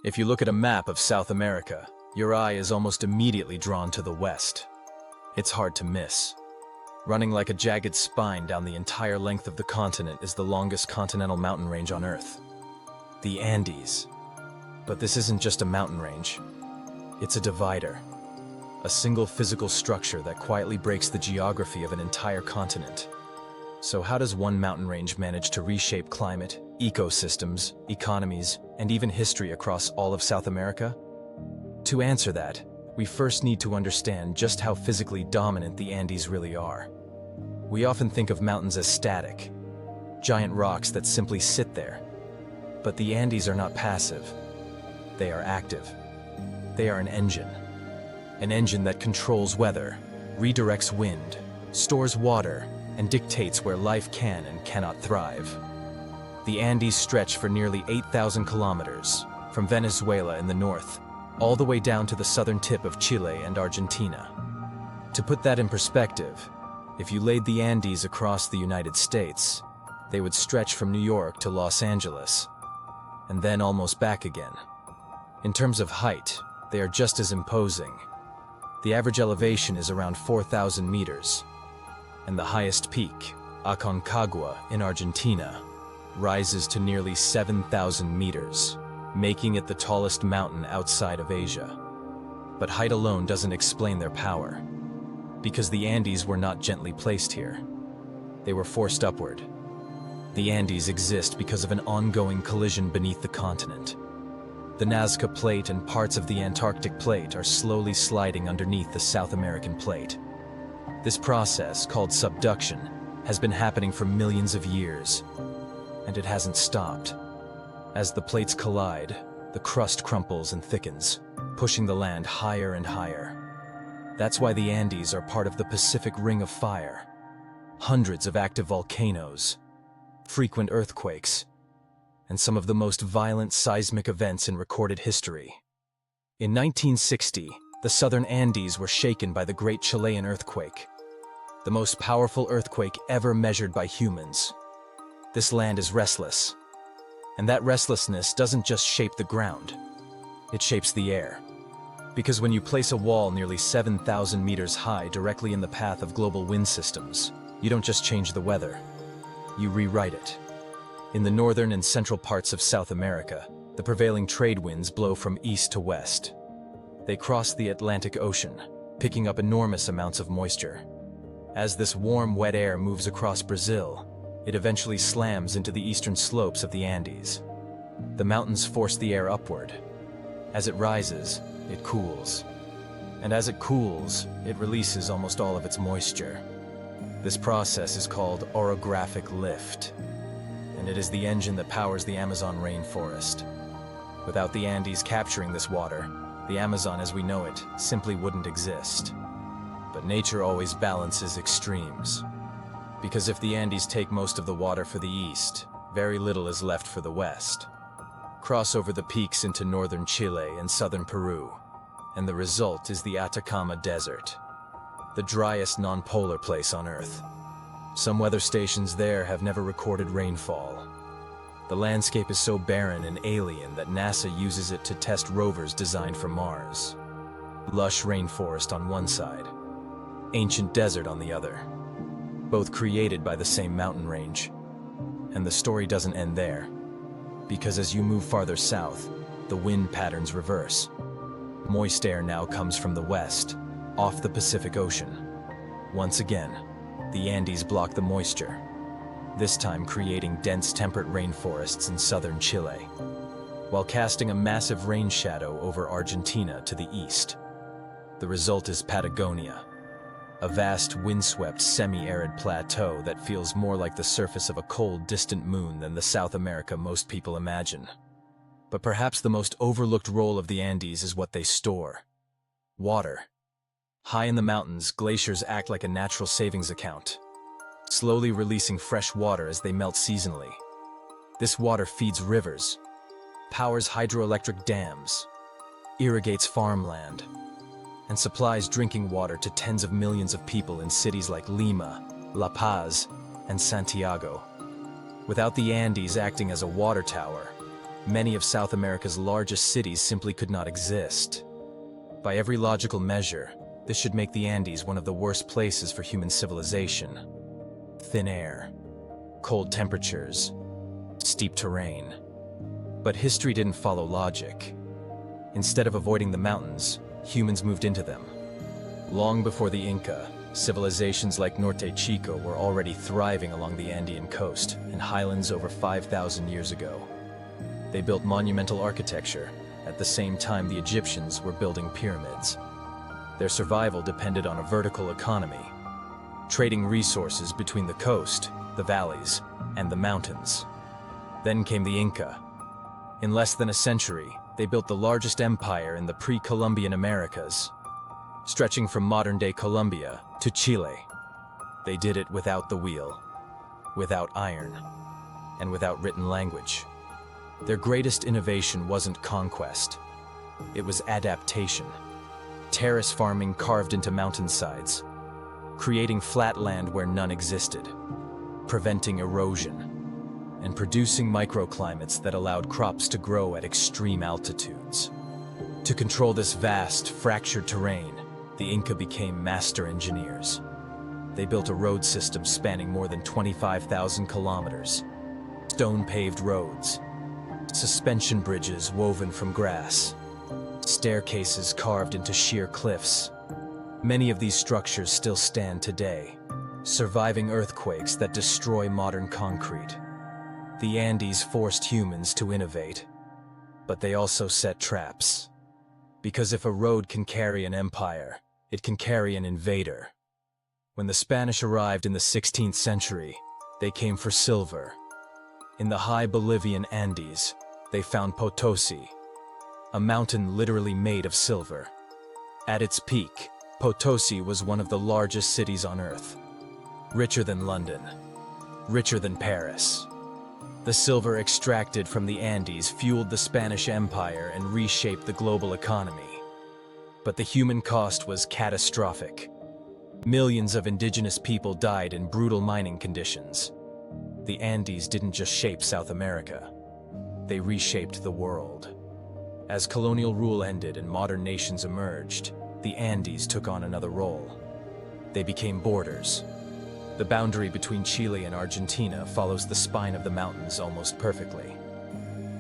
If you look at a map of South America, your eye is almost immediately drawn to the west. It's hard to miss. Running like a jagged spine down the entire length of the continent is the longest continental mountain range on Earth, the Andes. But this isn't just a mountain range. It's a divider, a single physical structure that quietly breaks the geography of an entire continent. So how does one mountain range manage to reshape climate, ecosystems, economies, and even history across all of South America? To answer that, we first need to understand just how physically dominant the Andes really are. We often think of mountains as static, giant rocks that simply sit there. But the Andes are not passive. They are active. They are an engine that controls weather, redirects wind, stores water, and dictates where life can and cannot thrive. The Andes stretch for nearly 8,000 kilometers, from Venezuela in the north, all the way down to the southern tip of Chile and Argentina. To put that in perspective, if you laid the Andes across the United States, they would stretch from New York to Los Angeles, and then almost back again. In terms of height, they are just as imposing. The average elevation is around 4,000 meters, and the highest peak, Aconcagua in Argentina, rises to nearly 7,000 meters, making it the tallest mountain outside of Asia. But height alone doesn't explain their power, because the Andes were not gently placed here. They were forced upward. The Andes exist because of an ongoing collision beneath the continent. The Nazca Plate and parts of the Antarctic Plate are slowly sliding underneath the South American Plate. This process, called subduction, has been happening for millions of years, and it hasn't stopped. As the plates collide, the crust crumples and thickens, pushing the land higher and higher. That's why the Andes are part of the Pacific Ring of Fire. Hundreds of active volcanoes, frequent earthquakes, and some of the most violent seismic events in recorded history. In 1960, the southern Andes were shaken by the Great Chilean Earthquake, the most powerful earthquake ever measured by humans. This land is restless, and that restlessness doesn't just shape the ground, it shapes the air. Because when you place a wall nearly 7,000 meters high directly in the path of global wind systems, you don't just change the weather, you rewrite it. In the northern and central parts of South America, the prevailing trade winds blow from east to west. They cross the Atlantic Ocean, picking up enormous amounts of moisture. As this warm, wet air moves across Brazil, it eventually slams into the eastern slopes of the Andes. The mountains force the air upward. As it rises, it cools. And as it cools, it releases almost all of its moisture. This process is called orographic lift, and it is the engine that powers the Amazon rainforest. Without the Andes capturing this water, the Amazon as we know it simply wouldn't exist. But nature always balances extremes. Because if the Andes take most of the water for the east, very little is left for the west. Cross over the peaks into northern Chile and southern Peru, and the result is the Atacama Desert, the driest non-polar place on Earth. Some weather stations there have never recorded rainfall. The landscape is so barren and alien that NASA uses it to test rovers designed for Mars. Lush rainforest on one side, ancient desert on the other, both created by the same mountain range. And the story doesn't end there, because as you move farther south, the wind patterns reverse. Moist air now comes from the west, off the Pacific Ocean. Once again, the Andes block the moisture, this time creating dense temperate rainforests in southern Chile, while casting a massive rain shadow over Argentina to the east. The result is Patagonia, a vast windswept semi-arid plateau that feels more like the surface of a cold, distant moon than the South America most people imagine. But perhaps the most overlooked role of the Andes is what they store: water. High in the mountains, glaciers act like a natural savings account, slowly releasing fresh water as they melt seasonally. This water feeds rivers, powers hydroelectric dams, irrigates farmland, and supplies drinking water to tens of millions of people in cities like Lima, La Paz, and Santiago. Without the Andes acting as a water tower, Many of South America's largest cities simply could not exist. By every logical measure, this should make the Andes one of the worst places for human civilization. Thin air, cold temperatures, steep terrain. But history didn't follow logic. Instead of avoiding the mountains, humans moved into them. Long before the Inca, civilizations like Norte Chico were already thriving along the Andean coast and highlands over 5,000 years ago. They built monumental architecture. At the same time, the Egyptians were building pyramids. Their survival depended on a vertical economy, trading resources between the coast, the valleys, and the mountains. Then came the Inca. In less than a century, they built the largest empire in the pre-Columbian Americas, stretching from modern-day Colombia to Chile. They did it without the wheel, without iron, and without written language. Their greatest innovation wasn't conquest. It was adaptation. Terrace farming carved into mountainsides, creating flat land where none existed, preventing erosion, and producing microclimates that allowed crops to grow at extreme altitudes. To control this vast, fractured terrain, the Inca became master engineers. They built a road system spanning more than 25,000 kilometers, stone-paved roads, suspension bridges woven from grass, staircases carved into sheer cliffs. Many of these structures still stand today, surviving earthquakes that destroy modern concrete. The Andes forced humans to innovate, but they also set traps. Because if a road can carry an empire, it can carry an invader. When the Spanish arrived in the 16th century, they came for silver. In the high Bolivian Andes, they found Potosi, a mountain literally made of silver. At its peak, Potosi was one of the largest cities on Earth. Richer than London, richer than Paris. The silver extracted from the Andes fueled the Spanish Empire and reshaped the global economy. But the human cost was catastrophic. Millions of indigenous people died in brutal mining conditions. The Andes didn't just shape South America. They reshaped the world. As colonial rule ended and modern nations emerged, the Andes took on another role. They became borders. The boundary between Chile and Argentina follows the spine of the mountains almost perfectly.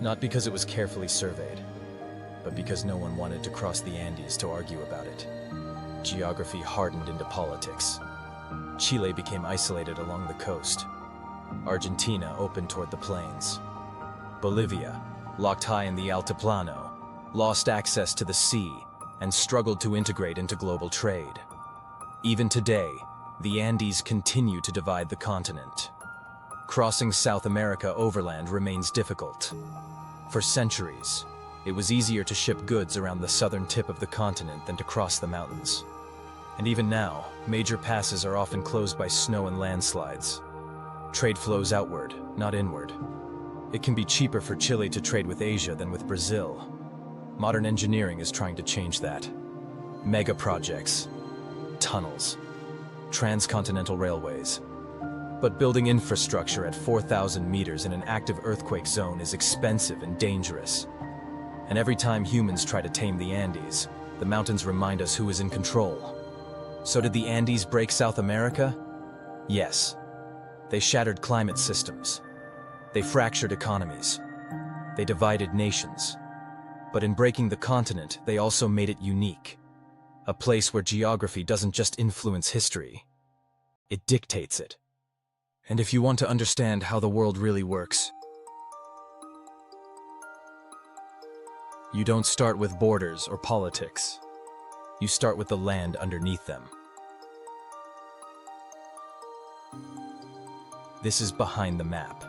Not because it was carefully surveyed, but because no one wanted to cross the Andes to argue about it. Geography hardened into politics. Chile became isolated along the coast. Argentina opened toward the plains. Bolivia, locked high in the Altiplano, lost access to the sea and struggled to integrate into global trade. Even today, the Andes continue to divide the continent. Crossing South America overland remains difficult. For centuries, it was easier to ship goods around the southern tip of the continent than to cross the mountains. And even now, major passes are often closed by snow and landslides. Trade flows outward, not inward. It can be cheaper for Chile to trade with Asia than with Brazil. Modern engineering is trying to change that. Mega projects, tunnels, transcontinental railways. But building infrastructure at 4,000 meters in an active earthquake zone is expensive and dangerous. And every time humans try to tame the Andes, the mountains remind us who is in control. So did the Andes break South America? Yes. They shattered climate systems. They fractured economies. They divided nations. But in breaking the continent, they also made it unique. A place where geography doesn't just influence history, it dictates it. And if you want to understand how the world really works, you don't start with borders or politics. You start with the land underneath them. This is Behind the Map.